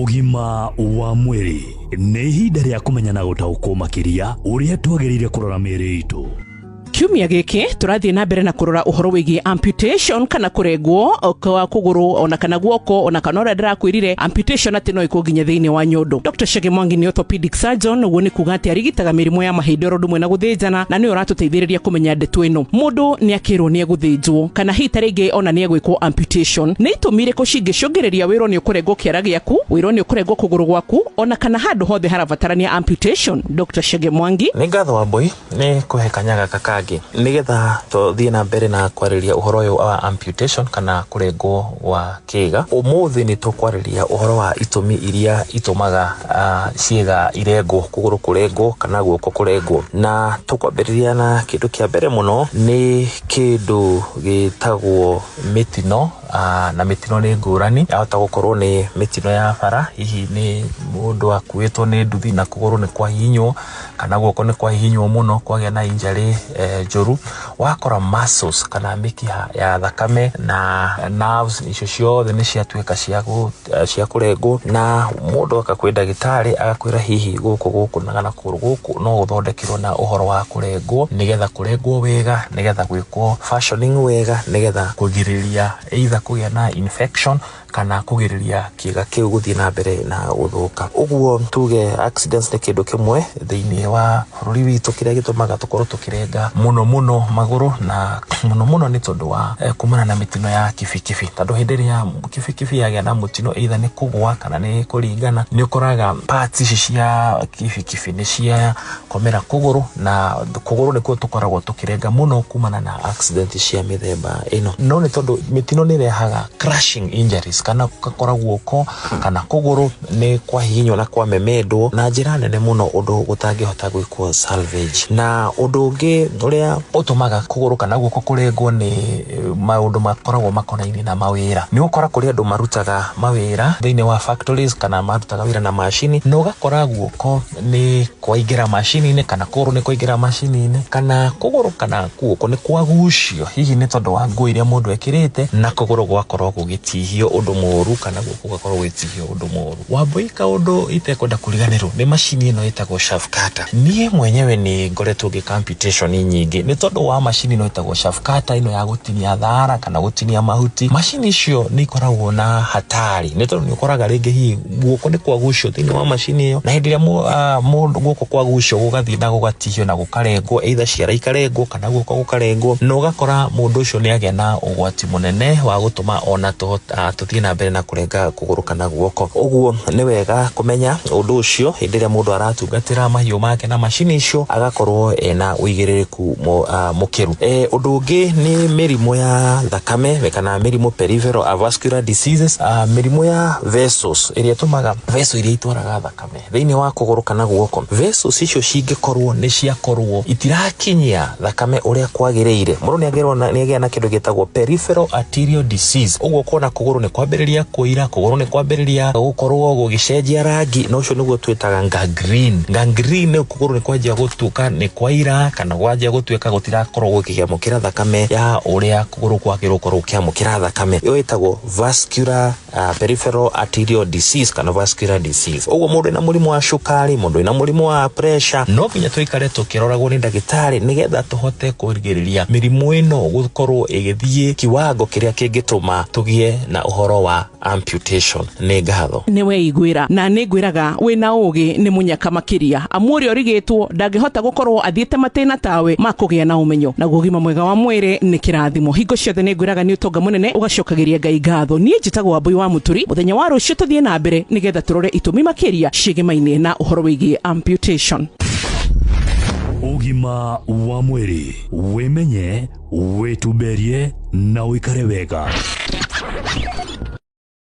Ugima wa mwiri nĩ ihinda rĩa kũmenya na gũtaũkwo makĩria ũrĩa twagĩrĩire kũrora mĩĩrĩ itũ. Kiumia gĩkĩ tũrathiĩ na mbere na kũrora ũhoro wĩgiĩ amputation kana kũrengwo kwa kũgũrũ ona kana guoko ona kana ũrĩa ndĩrakwĩrire amputation atĩ no ĩkwo nginya thĩinĩ wa nyondo. Dr. Chege Mwangi nĩ orthopedic surgeon, ũguo nĩ kuga atĩ arigitaga mĩrimũ ya mahĩndĩ oro ũndũ ũmwe na gũthĩnjana, na nĩ ũratũteithĩrĩria kũmenya ndeto ĩno. Mũndũ nĩ akĩrwo nĩ egũthĩnjwo kana hihi ta rĩngĩ ona nĩ egwĩkwo amputation. Nĩ itũmi irĩkũ cingĩcũngĩrĩria wĩrwo nĩ ũkũrengwo kĩara gĩaku, wĩrwo nĩ ũkũrengwo kũgũrũ gwaku ona kana handũ hothe harabatarania amputation? Dr. Chege Mwangi: nĩ ngatho Wambui nĩ kũhe kanyaga kaka nigetha tuthiĩ na mbere na kwarĩria ũhoro ũyũ wa amputation kana kũrengwo wa kĩga. Ũmũthĩ nĩ tũkwarĩria ũhoro wa itũmi iria itũmaga ciĩga irengwo, kũgũrũ kũrengwo kana guoko kũrengwo, na tũkwambĩrĩria na kĩndũ kĩa mbere mũno nĩ kĩndũ gĩtagwo mĩtino. Na mĩtino nĩ ngũrani, yahota gũkorwo nĩ mĩtino ya bara, hihi nĩ mũndũ akuĩtwo nĩ nduthi na kũgũrũ nĩ kwahihinywo kana guoko nĩ kwahihinywo mũno, kwagĩa na injury njũru. Wakora muscles kana mĩkiha ya thakame na nerves icio ciothe nĩ ciatuĩka cia kũrengwo, na mũndũ akakwĩ ndagĩtarĩ agakwĩra hihi gũkũ na kana kũgũrũ gũkũ no gũthondekerwo na ũhoro wa kũrengwo, nĩgetha kũrengwo wega, nĩgetha gwĩkwo fashioning wega, nĩgetha kũgirĩrĩria either kũgĩa na infection kana kũgirĩrĩria kĩga kĩu gũthiĩ na mbere na gũthũka. Ũguo tuge accidents nĩ kĩndũ kĩmwe thĩinĩ wa bũrũri witũ kĩrĩa gĩtũmaga tũkorwo tũkĩrenga mũno magũrũ, na mũno nĩ tondũ wa kumana na mĩtino ya kibikibi. Tondũ hĩndĩ ĩrĩa kibikibi yagĩa na mũtino either nĩ kũgwa kana nĩ kũringana, nĩ ũkoraga parts ici cia kibikibi nĩ cia komera kũgũrũ, na kũgũrũ nĩkuo tũkoragwo tũkĩrenga mũno kumana na accident cia mĩthemba ĩno. No nĩ tondũ mĩtino nĩ rehaga crushing injuries, kana gũkora guoko kana kũgũrũ nĩ kwahihinywo na kwamemendwo na njĩra nene mũno ũndũ gũtangĩhota gwĩkwo salvage. Na ũndũ ũngĩ ũrĩa ũtũmaga kũgũrũ kana guoko kũrengwo nĩ maũndũ makoragwo makonainie na mawĩra. Nĩ ũkora kũrĩ andũ marutaga mawĩra thĩinĩ wa factories kana marutaga wĩra na macini, na ũgakora guoko nĩ kwaingĩra macini-inĩ kana kũgũrũ nĩ kwaingĩra macini-inĩ, kana kũgũrũ kana guoko nĩ kwagucio hihi nĩ tondũ wa nguo iria mũndũ ekĩrĩte, na kũgũrũ gwakorwo gũgĩtihio ũndũ mũru kana guoko gwakorwo gũgĩtihio ũndũ mũru. Wambui kaũndũ itekwenda kũriganĩrwo nĩ macini ĩno ĩtagwo shaft cutter. Niĩ mwenyewe nĩ ngoretwo ngĩka amputation nyingĩ nĩ tondũ wa macini ĩno ĩtagwo shaft cutter, ĩno ya gũtinia thara kana gũtinia mahuti. Macini icio nĩ ikoragwo na hatari nĩ tondũ nĩ ũkoraga rĩngĩ hihi guoko nĩ kwagucio thĩinĩ wa macini ĩyo, na hĩndĩ ĩrĩa mũndũ guoko kwagucio gũgathiĩ na gũgatihio na gũkarengwo, either ciara ikarengwo kana guoko gũkarengwo, na ũgakora mũndũ ũcio nĩ agĩa na ũgwati mũnene wa gũtũma ona tũthiĩ na mbere na kũrenga kũgũrũ kana guoko. Ũguo nĩ wega kũmenya ũndũ ũcio hĩndĩ ĩrĩa mũndũ aratungatĩra mahiũ make na macini icio, agakorwo ena ũigĩrĩrĩku mũkĩru. Ũndũ ũngĩ nĩ mĩrimũ ya thakame kana mĩrimũ peripheral avascular diseases, mĩrimũ ya vessels ĩrĩa ĩtũmaga vessels iria itwaraga thakame thĩinĩ wa kũgũrũ kana guoko, vessels icio cingĩkorwo nĩ ciakorwo itirakinyia thakame ũrĩa kwagĩrĩire, mũndũ nĩ agĩa na kĩndũ gĩtagwo peripheral arterial disease. Ũguo kuona kũgũrũ nĩ kwambĩrĩria kũira, kũgũrũ nĩ kwambĩrĩria gũkorwo gũgĩcenjia rangi, na ũcio nĩguo twĩtaga gangrene. Gangrene kũgũrũ nĩ kwanjia gũtuĩka nĩ kwaira kana kwanjia gũtuĩka gũtirakorwo gũkĩamũkĩra thakame ya ũrĩa kũgũrũ kwagĩrĩirwo gũkorwo gũkĩamũkĩra thakame. Ĩyo ĩtagwo vascular peripheral arterial disease kana vascular disease. Ũguo mũndũ ena mũrimũ wa cukari, mũndũ ena mũrimũ wa pressure, no nginya tũikare tũkĩroragwo nĩ ndagĩtarĩ nĩgetha tũhote kũrigĩrĩria mĩrimũ ĩno gũkorwo ĩgĩthiĩ kiwango kĩrĩa kĩngĩtũma tũgĩe na ũhoro wa amputation. Nĩ ngatho. Nĩ weiguĩra na nĩ ngwĩraga wĩna ũgĩ nĩ mũnyaka makĩria, amu ũrĩa ũrigĩtwo ndangĩhota gũkorwo athiĩte matĩna tawe ma kũgĩa na ũmenyo, na ũgima mwega wa mwĩrĩ nĩ kĩrathimo. Hingo ciothe nĩ ngwĩraga nĩ ũtonga mũnene, ũgacokagĩria Ngai ngatho. Niĩ njĩtagwo Wambui wa Mũturi. Mũthenya wa rũciũ tũthiĩ na mbere nĩgetha tũrore itũmi makĩria ciĩgĩmainie na ũhoro wĩgiĩ amputation. Ugima wa mwĩrĩ, wĩmenye, wĩtumberie na ũikare wega.